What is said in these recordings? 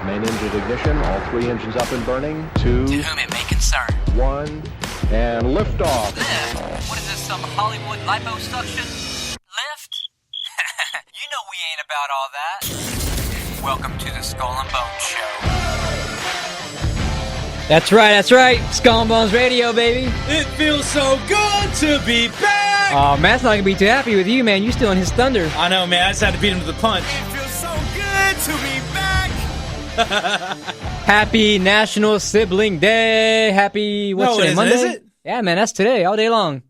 Main engine ignition, all 3 engines up and burning. 2. To whom it may concern. 1. And liftoff. Lift? What is this, some Hollywood liposuction? Lift? You know we ain't about all that. Welcome to the Skull and Bones Show. That's right. Skull and Bones Radio, baby. It feels so good to be back. Oh, Matt's not going to be too happy with you, man. You stealing his thunder. I know, man. I just had to beat him to the punch. It feels so good to be back. Happy National Sibling Day. Happy, what's today, Monday? Is it? Yeah, man, that's today, all day long.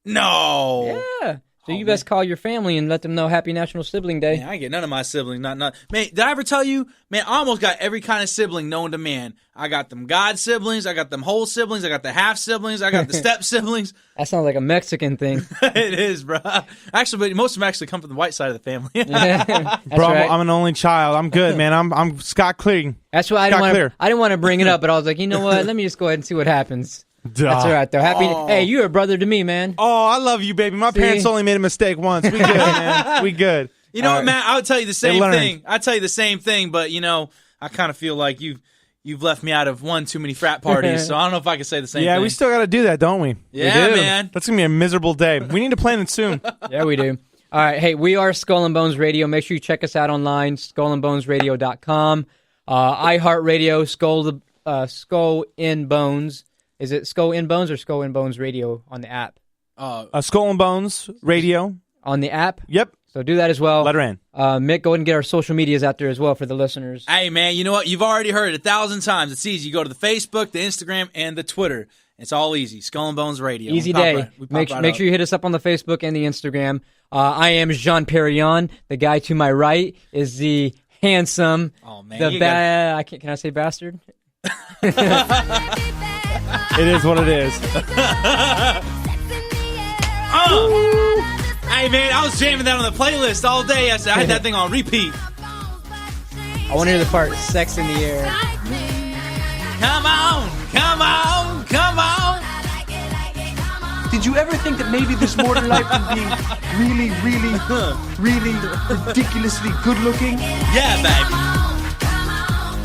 No. Yeah. So you best call your family and let them know Happy National Sibling Day. Man, I get none of my siblings. Not. Man, did I ever tell you? Man, I almost got every kind of sibling known to man. I got them God siblings. I got them whole siblings. I got the half siblings. I got the step siblings. That sounds like a Mexican thing. It is, bro. Actually, but most of them actually come from the white side of the family. Bro, right. I'm an only child. I'm good, man. I'm Scott clean. That's why I didn't want to bring it up, but I was like, you know what? Let me just go ahead and see what happens. Duh. That's all right, though. Hey, you're a brother to me, man. Oh, I love you, baby. My parents only made a mistake once. We good, man. We good. You know what, Matt? I would tell you the same learned. thing. I'd tell you the same thing, but, you know, I kind of feel like you've left me out of one too many frat parties, so I don't know if I can say the same thing. Yeah, we still got to do that, don't we? Yeah, we do. man. That's going to be a miserable day. We need to plan it soon. Yeah, we do. All right. Hey, we are Skull and Bones Radio. Make sure you check us out online, skullandbonesradio.com. iHeartRadio, Skull in Bones. Is it Skull in Bones or Skull in Bones Radio on the app? Skull and Bones Radio. On the app? Yep. So do that as well. Let her in. Mick, go ahead and get our social medias out there as well for the listeners. Hey, man, you know what? You've already heard it 1,000 times. It's easy. You go to the Facebook, the Instagram, and the Twitter. It's all easy. Skull and Bones Radio. Easy day. Make sure you hit us up on the Facebook and the Instagram. I am Jean Perillon. The guy to my right is the handsome, can I say bastard? It is what it is. Hey, man, I was jamming that on the playlist all day. I had that thing on repeat. I want to hear the part, sex in the air. Come on, come on, come on. Did you ever think that maybe this mortal life would be really ridiculously good looking? Yeah, baby.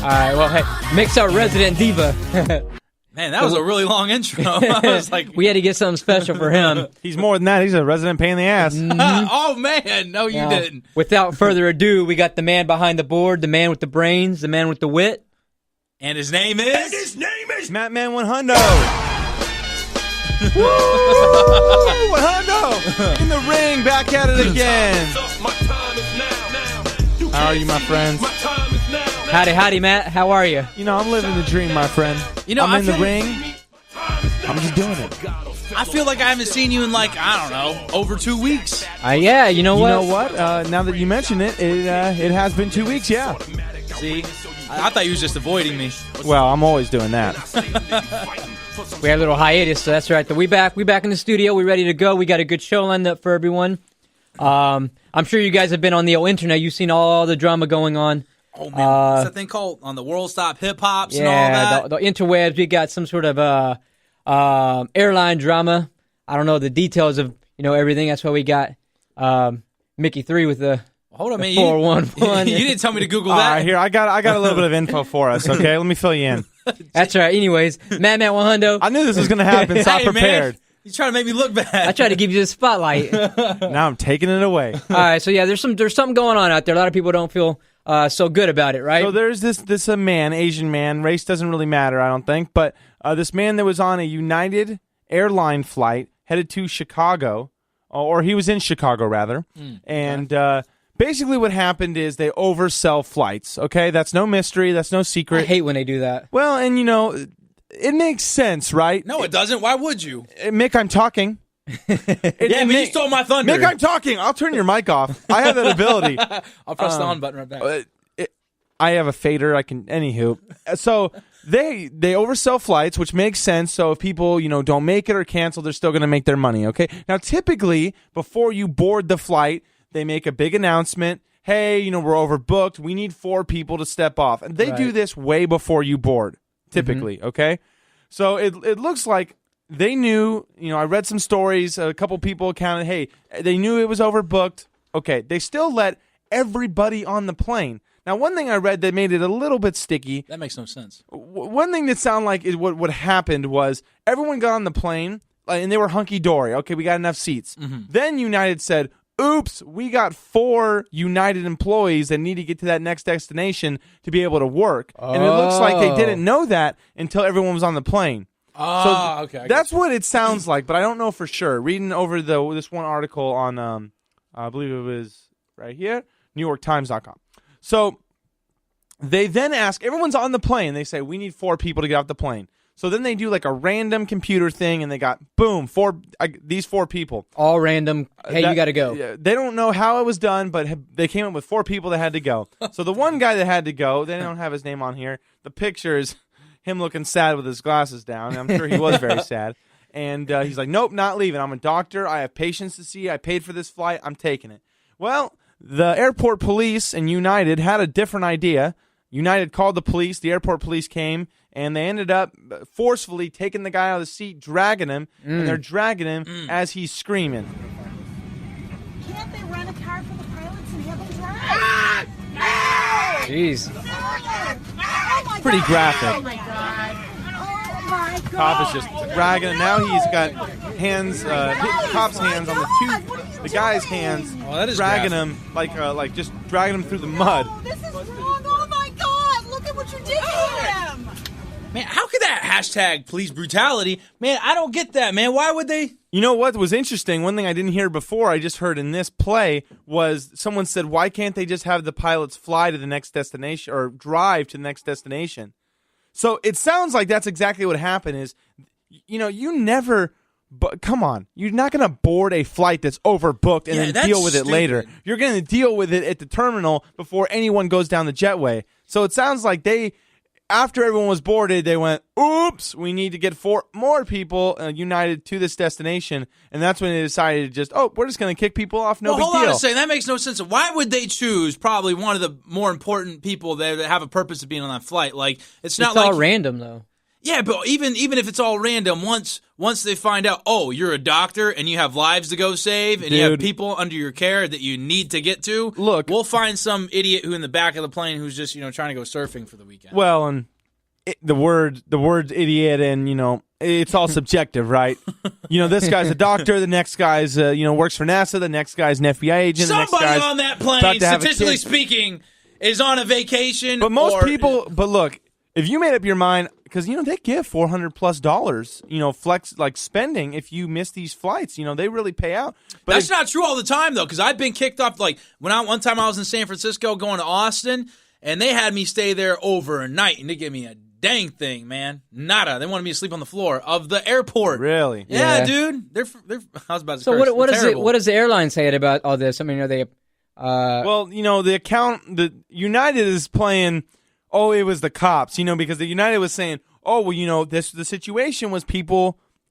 All right, well, hey, Mick's our resident diva. Man, that was a really long intro. I was like, we had to get something special for him. He's more than that. He's a resident pain in the ass. Oh, man. No, you didn't. Without further ado, we got the man behind the board, the man with the brains, the man with the wit. And his name is? Matt Man 100. Woo! 100! In the ring, back at it again. How are you, my friends? Howdy, Matt. How are you? You know, I'm living the dream, my friend. You know, I'm in the ring. I'm just doing it. I feel like I haven't seen you in over 2 weeks. Yeah, you know what? You know what? Now that you mention it, it has been 2 weeks, yeah. See? I thought you was just avoiding me. Well, I'm always doing that. We had a little hiatus, so that's right. We back in the studio. We ready to go. We got a good show lined up for everyone. I'm sure you guys have been on the old internet. You've seen all the drama going on. Oh, man. What's that thing called? On the World Stop Hip Hops and all that? The interwebs. We got some sort of airline drama. I don't know the details of everything. That's why we got Mickey 3 with the Hold on, man. 411. You didn't tell me to Google All that. right, here, I got a little bit of info for us, okay? Let me fill you in. That's right. Anyways, Matt 100. I knew this was going to happen, so I prepared. Man, you trying to make me look bad. I tried to give you the spotlight. Now I'm taking it away. All right, so yeah, there's something going on out there. A lot of people don't feel so good about it, right? So there's this man, Asian man. Race doesn't really matter, I don't think. But this man that was on a United airline flight headed to Chicago, or he was in Chicago, rather. And basically what happened is they oversell flights, okay? That's no mystery. That's no secret. I hate when they do that. Well, and it makes sense, right? No, it doesn't. Why would you? Mick, I'm talking. You stole my thunder. Mick, I'm talking. I'll turn your mic off. I have that ability. I'll press the on button right back. I have a fader. Anywho. So they oversell flights, which makes sense. So if people, don't make it or cancel, they're still going to make their money, okay? Now, typically, before you board the flight, they make a big announcement. Hey, we're overbooked. We need 4 people to step off. And they do this way before you board, typically, okay? So it looks like they knew, I read some stories, a couple people counted, hey, they knew it was overbooked. Okay, they still let everybody on the plane. Now, one thing I read that made it a little bit sticky. That makes no sense. One thing that sounded like is what happened was everyone got on the plane and they were hunky-dory. Okay, we got enough seats. Then United said, oops, we got 4 United employees that need to get to that next destination to be able to work. And it looks like they didn't know that until everyone was on the plane. Oh, okay. That's what it sounds like, but I don't know for sure. Reading over this one article on, I believe it was right here, NewYorkTimes.com. So they then ask, everyone's on the plane. They say, we need 4 people to get off the plane. So then they do like a random computer thing, and they got, boom, these 4 people. All random, hey, you got to go. They don't know how it was done, but they came up with 4 people that had to go. So the one guy that had to go, they don't have his name on here. The picture is him looking sad with his glasses down. I'm sure he was very sad. And he's like, nope, not leaving. I'm a doctor. I have patients to see. I paid for this flight. I'm taking it. Well, the airport police and United had a different idea. United called the police. The airport police came, and they ended up forcefully taking the guy out of the seat, dragging him, and they're dragging him as he's screaming. Can't they rent a car for the pilots and have them drive? Jeez. Oh my Pretty God. graphic. Oh my God. Oh my God. Cop is just dragging him. Now he's got hands, cop's hands on the guy's hands, that is dragging graphic. him like just dragging him through the mud. Oh, this is wrong. Oh my God. Look at what you did to him. Man, how could that hashtag police brutality? Man, I don't get that, man. Why would they? You know what was interesting? One thing I didn't hear before, I just heard in this play, was someone said, why can't they just have the pilots fly to the next destination or drive to the next destination? So it sounds like that's exactly what happened is, you never, but come on, you're not going to board a flight that's overbooked and then deal with it later. You're going to deal with it at the terminal before anyone goes down the jetway. So it sounds like after everyone was boarded, they went, oops, we need to get 4 more people United to this destination. And that's when they decided to just, we're just going to kick people off. No big deal. Hold on a second. That makes no sense. Why would they choose probably one of the more important people that have a purpose of being on that flight? Like, it's not all random, though. Yeah, but even if it's all random, once they find out, you're a doctor and you have lives to go save and you have people under your care that you need to get to, look, we'll find some idiot who in the back of the plane who's just trying to go surfing for the weekend. Well, and the word idiot, and it's all subjective, right? This guy's a doctor, the next guy's works for NASA, the next guy's an FBI agent. Somebody the next guy's on that plane, statistically speaking, is on a vacation. But most people, look, if you made up your mind, because they give $400+, flex like spending if you miss these flights. They really pay out. But that's not true all the time though, because I've been kicked off. Like one time I was in San Francisco going to Austin, and they had me stay there overnight, and they gave me a dang thing, man. Nada. They wanted me to sleep on the floor of the airport. Really? Yeah, dude. They're. I was about to. So curse. what does the airline say about all this? I mean, are they? Well, the United is playing. Oh, it was the cops, because the United was saying, the situation was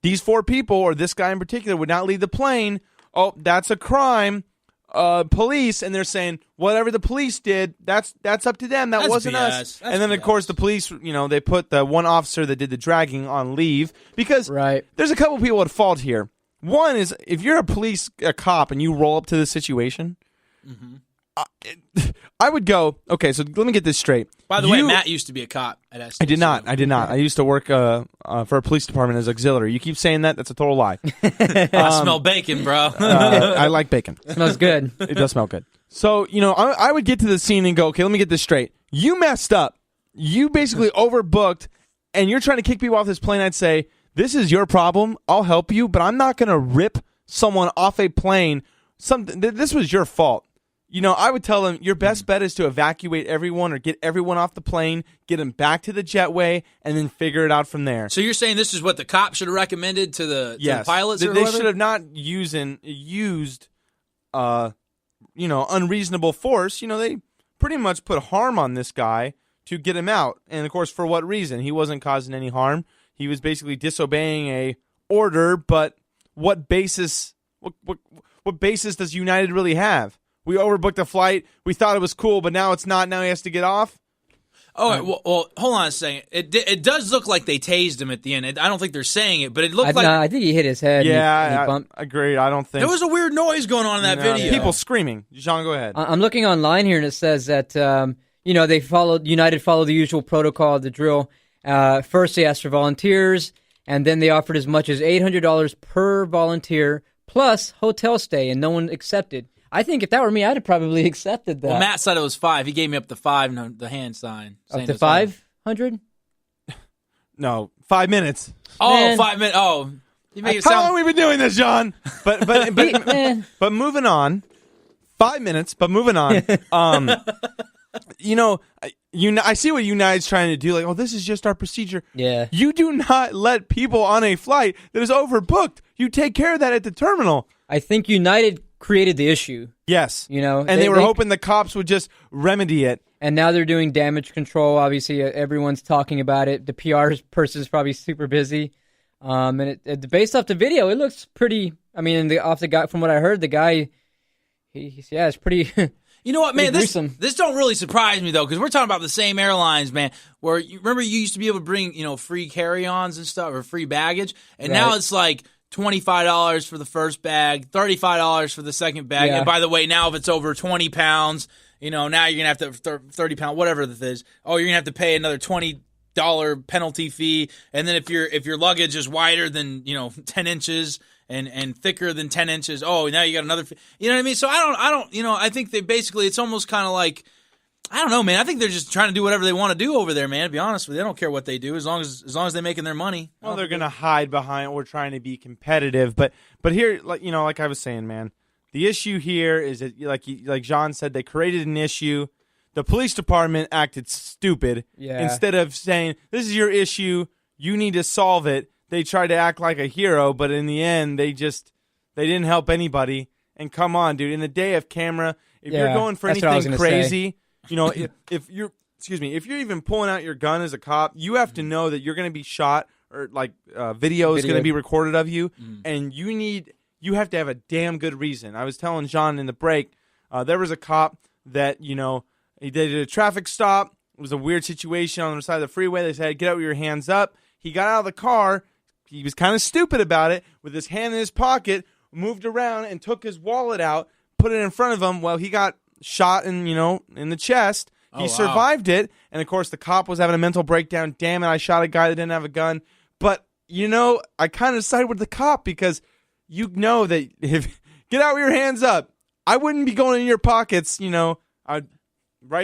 these 4 people, or this guy in particular, would not leave the plane. Oh, that's a crime. Police, and they're saying, whatever the police did, that's up to them. That's wasn't BS. us. And then, of course, the police, they put the one officer that did the dragging on leave, because there's a couple people at fault here. One is, if you're a cop, and you roll up to this situation, I would go, okay, so let me get this straight. By the way, Matt used to be a cop at SnB. I did not. I used to work for a police department as auxiliary. You keep saying that. That's a total lie. I smell bacon, bro. I like bacon. Smells good. It does smell good. So, I would get to the scene and go, okay, let me get this straight. You messed up. You basically overbooked, and you're trying to kick people off this plane. I'd say, this is your problem. I'll help you, but I'm not going to rip someone off a plane. This was your fault. I would tell them your best bet is to evacuate everyone or get everyone off the plane, get them back to the jetway, and then figure it out from there. So you're saying this is what the cops should have recommended to the pilots? Or They whoever? should have not used unreasonable force. They pretty much put harm on this guy to get him out. And, of course, for what reason? He wasn't causing any harm. He was basically disobeying a order, but what basis does United really have? We overbooked a flight. We thought it was cool, but now it's not. Now he has to get off. Oh, well, hold on a second. It does look like they tased him at the end. I don't think they're saying it, but it looked like... I think he hit his head. Yeah, and I agree. I don't think... There was a weird noise going on in that video. People screaming. Jean, go ahead. I'm looking online here, and it says that, United followed the usual protocol of the drill. First, they asked for volunteers, and then they offered as much as $800 per volunteer plus hotel stay, and no one accepted. I think if that were me, I'd have probably accepted that. Well, Matt said it was 5. He gave me up to 5, no, the hand sign. Up to 500? No, 5 minutes. Oh, Man. 5 minutes. Oh, you make it How long sound. have we been doing this, John? But moving on. 5 minutes, but moving on. I see what United's trying to do. Like, oh, this is just our procedure. Yeah. You do not let people on a flight that is overbooked. You take care of that at the terminal. I think United created the issue. Yes. And they were hoping the cops would just remedy it. And now they're doing damage control. Obviously, everyone's talking about it. The PR person is probably super busy. And based off the video, it looks pretty. I mean, from what I heard, the guy, it's pretty. You know what, man? This gruesome. don't really surprise me though, because we're talking about the same airlines, man. Where remember you used to be able to bring free carry-ons and stuff or free baggage, and now it's like $25 for the first bag, $35 for the second bag. Yeah. And by the way, now if it's over 20 pounds, now you're gonna have to 30 pound, whatever this is. Oh, you're gonna have to pay another $20 penalty fee, and then if your luggage is wider than 10 inches. And thicker than 10 inches. Oh, now you got another. You know what I mean? So I don't. I think they basically. It's almost kind of like, I don't know, man. I think they're just trying to do whatever they want to do over there, man. To be honest with you, they don't care what they do as long as they're making their money. Well, they're gonna hide behind. We're trying to be competitive, but here, like I was saying, man. The issue here is that, like John said, they created an issue. The police department acted stupid. Yeah. Instead of saying, "This is your issue. You need to solve it." They tried to act like a hero, but in the end, they didn't help anybody. And come on, dude, in the day of camera, if you're going for that's what I was anything gonna crazy, if you're even pulling out your gun as a cop, you have to know that you're going to be shot or video is going to be recorded of you, and you have to have a damn good reason. I was telling John in the break, there was a cop that he did a traffic stop. It was a weird situation on the side of the freeway. They said, "Get out with your hands up." He got out of the car. He was kind of stupid about it, with his hand in his pocket, moved around and took his wallet out, put it in front of him. Well, he got shot in the chest. He survived it, and of course the cop was having a mental breakdown. Damn it, I shot a guy that didn't have a gun. But I kind of side with the cop, because that if get out with your hands up, I wouldn't be going in your pockets. Right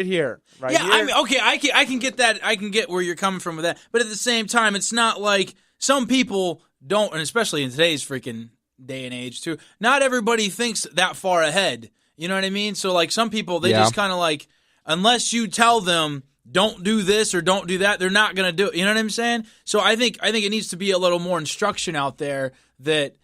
here. Right here. I mean, okay, I can get that. I can get where you're coming from with that. But at the same time, it's not like some people don't, and especially in today's freaking day and age too, not everybody thinks that far ahead. You know what I mean? So like some people, they just kind of like, unless you tell them don't do this or don't do that, they're not going to do it. You know what I'm saying? So I think it needs to be a little more instruction out there that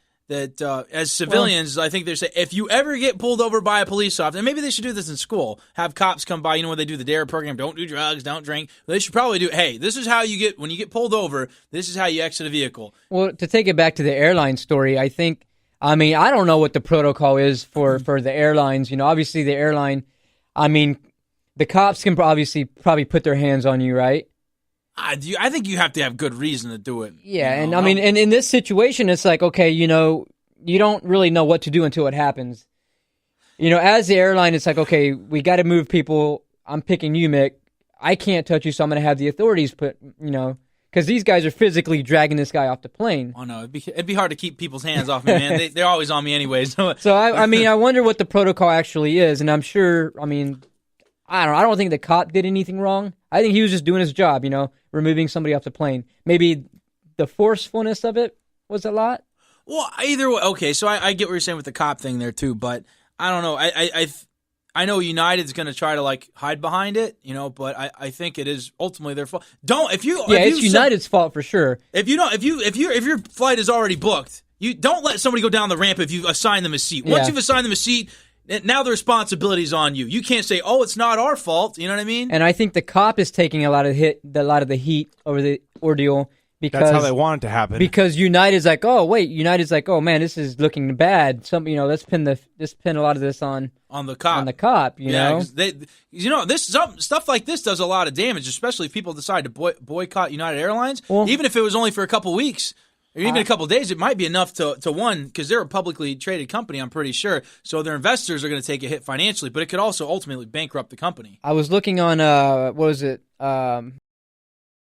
as civilians, I think they're saying, if you ever get pulled over by a police officer, and maybe they should do this in school, have cops come by, when they do the DARE program, don't do drugs, don't drink. They should probably do, hey, this is how you get, when you get pulled over, this is how you exit a vehicle. Well, to take it back to the airline story, I don't know what the protocol is for the airlines. Obviously the airline, the cops can obviously probably put their hands on you, right? I think you have to have good reason to do it. Yeah, and and in this situation, it's like, okay, you don't really know what to do until it happens. As the airline, it's like, okay, we got to move people. I'm picking you, Mick. I can't touch you, so I'm going to have the authorities put, because these guys are physically dragging this guy off the plane. Oh, no, it'd be hard to keep people's hands off me, man. They're always on me anyway. So I wonder what the protocol actually is, and I'm sure, I don't think the cop did anything wrong. I think he was just doing his job, removing somebody off the plane. Maybe the forcefulness of it was a lot. Well, either way, okay, so I get what you're saying with the cop thing there too, but I don't know. I know United's going to try to hide behind it, but I think it is ultimately their fault. It's United's fault for sure. If your flight is already booked, you don't let somebody go down the ramp if you've assigned them a seat. Once you've assigned them a seat, now the responsibility is on you. You can't say, "Oh, it's not our fault." You know what I mean? And I think the cop is taking a lot of the heat over the ordeal, because that's how they want it to happen. Because United's like, "Oh, wait," United's like, "Oh man, this is looking bad." Let's pin a lot of this on the cop. On the cop, know. Stuff like this does a lot of damage, especially if people decide to boycott United Airlines, even if it was only for a couple weeks. even a couple of days, it might be enough to one, because they're a publicly traded company, I'm pretty sure. So their investors are going to take a hit financially, but it could also ultimately bankrupt the company. I was looking on what was it?